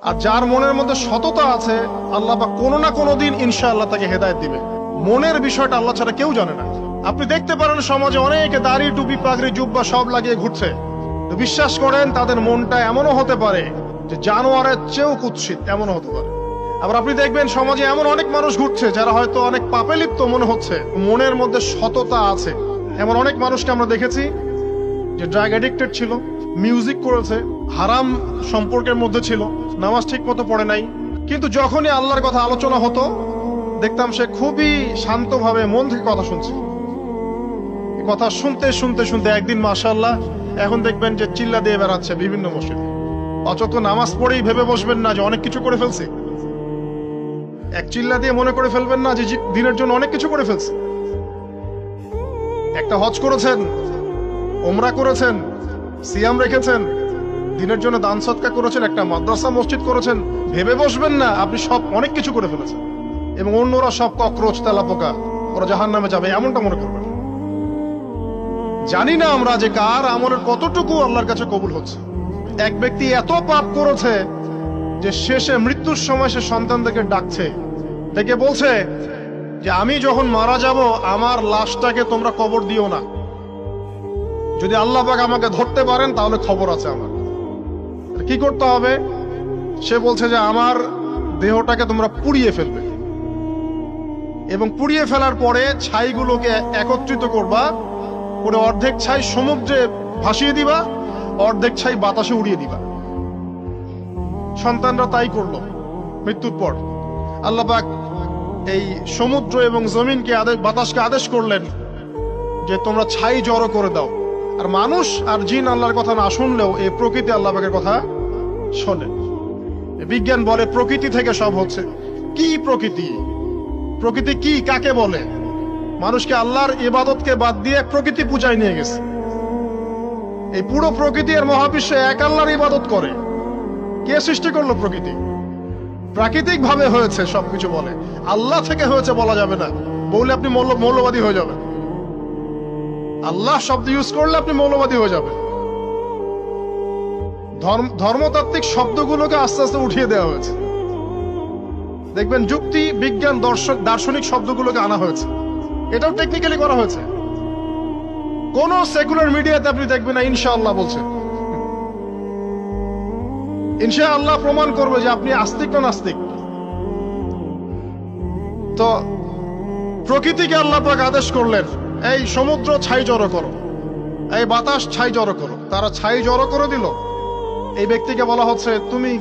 আর যার মনের মধ্যে সততা আছে, আল্লাহ পাক কোনো না কোনো দিন ইনশাআল্লাহ তাকে হেদায়েত দিবে। মনের বিষয়টা আল্লাহ ছাড়া কেউ জানে না। আপনি দেখতে পারেন সমাজে অনেকে দাড়ি, টুপি, পাগড়ি, জুব্বা সব লাগিয়ে ঘুরছে, তো বিশ্বাস করেন তাদের মনটা এমনও হতে পারে যে জানোয়ারের চেয়েও কুৎসিত, এমনও হতে পারে। আবার আপনি দেখবেন সমাজে এমন অনেক মানুষ ঘুরছে যারা হয়তো অনেক পাপে লিপ্ত মনে হচ্ছে, মনের মধ্যে সততা আছে। এমন অনেক মানুষকে আমরা দেখেছি যে ড্রাগ অ্যাডিক্টেড ছিল, মিউজিক করেছে, হারাম সম্পর্কের মধ্যে ছিল, নামাজ ঠিক মতো পড়ে নাই, কিন্তু যখনই আল্লাহর কথা আলোচনা হতো দেখতাম সে খুবই শান্তভাবে মন থেকে কথা শুনছে। কথা শুনতে শুনতে শুনতে একদিন মাশাআল্লাহ এখন দেখবেন যে চিল্লা দিয়ে বেড়াচ্ছে বিভিন্ন মসজিদে। অযথা নামাজ পড়েই ভেবে বসবেন না যে অনেক কিছু করে ফেলছে। এক চিল্লা দিয়ে মনে করে ফেলবেন না যে দিনের জন্য অনেক কিছু করে ফেলছে। একটা হজ করেছেন, ওমরা করেছেন, সিয়াম রেখেছেন, দিনের জন্য দান সদকা করেছেন, একটা মাদ্রাসা মসজিদ করেছেন, ভেবে বসবেন না আপনি সব অনেক কিছু করে ফেলেছেন এবং অন্যরা সব ককরোচ, তেলাপোকা, ওরা জাহান্নামে যাবে এমনটা মনে করবেন। জানি না আমরা যে কার আমলের কতটুকু আল্লাহর কাছে কবুল হচ্ছে। এক ব্যক্তি এত পাপ করেছে যে শেষে মৃত্যুর সময় সে সন্তানদেরকে ডাকছে, ডেকে বলছে যে আমি যখন মারা যাব আমার লাশটাকে তোমরা কবর দিও না, যদি আল্লাহ পাক আমাকে ধরতে পারেন তাহলে খবর আছে আমার। কি করতে হবে? সে বলছে যে আমার দেহটাকে তোমরা পুড়িয়ে ফেলবে এবং পুড়িয়ে ফেলার পরে ছাইগুলোকে একত্রিত করবা, করে অর্ধেক ছাই সমুদ্রে ভাসিয়ে দিবা, অর্ধেক ছাই বাতাসে উড়িয়ে দিবা। সন্তানরা তাই করলো। মৃত্যুর পর আল্লাহ পাক এই সমুদ্র এবং জমিনকে বাতাসকে আদেশ করলেন যে তোমরা ছাই জড়ো করে দাও। আর মানুষ আর জিন আল্লাহর কথা না শুনলেও এই প্রকৃতি আল্লাহ পাকের কথা শোনে। বিজ্ঞান বলে প্রকৃতি থেকে সব হচ্ছে। কি প্রকৃতি? প্রকৃতি কি, কাকে বলে? মানুষকে আল্লাহর ইবাদতকে বাদ দিয়ে প্রকৃতি পূজায় নিয়ে গেছে। এই পুরো প্রকৃতি আর মহাবিশ্বে এক আল্লাহর ইবাদত করে। কে সৃষ্টি করলো প্রকৃতি? প্রাকৃতিক ভাবে হয়েছে সবকিছু বলে, আল্লাহ থেকে হয়েছে বলা যাবে না। বললে আপনি মৌলবাদী হয়ে যাবেন। আল্লাহ শব্দ ইউজ করলে আপনি মৌলবাদী হয়ে যাবেন। ধর্মতাত্ত্বিক শব্দগুলোকে আস্তে আস্তে উঠিয়ে দেওয়া হয়েছে। দেখবেন যুক্তি, বিজ্ঞান, দার্শনিক শব্দগুলোকে আনা হয়েছে। এটাও টেকনিক্যালি করা হয়েছে। কোন সেকুলার মিডিয়াতে আপনি দেখবেন না ইনশাআল্লাহ বলছে। ইনশাআল্লাহ প্রমাণ করবে যে আপনি আস্তিক না নাস্তিক। তো প্রকৃতিকে আল্লাহ পাক আদেশ করলেন এই সমুদ্র ছাই জড়ো করো, এই বাতাস ছাই জড়ো করো। তারা ছাই জড়ো করে দিল। এই ব্যক্তিকে বলা হচ্ছে তুমি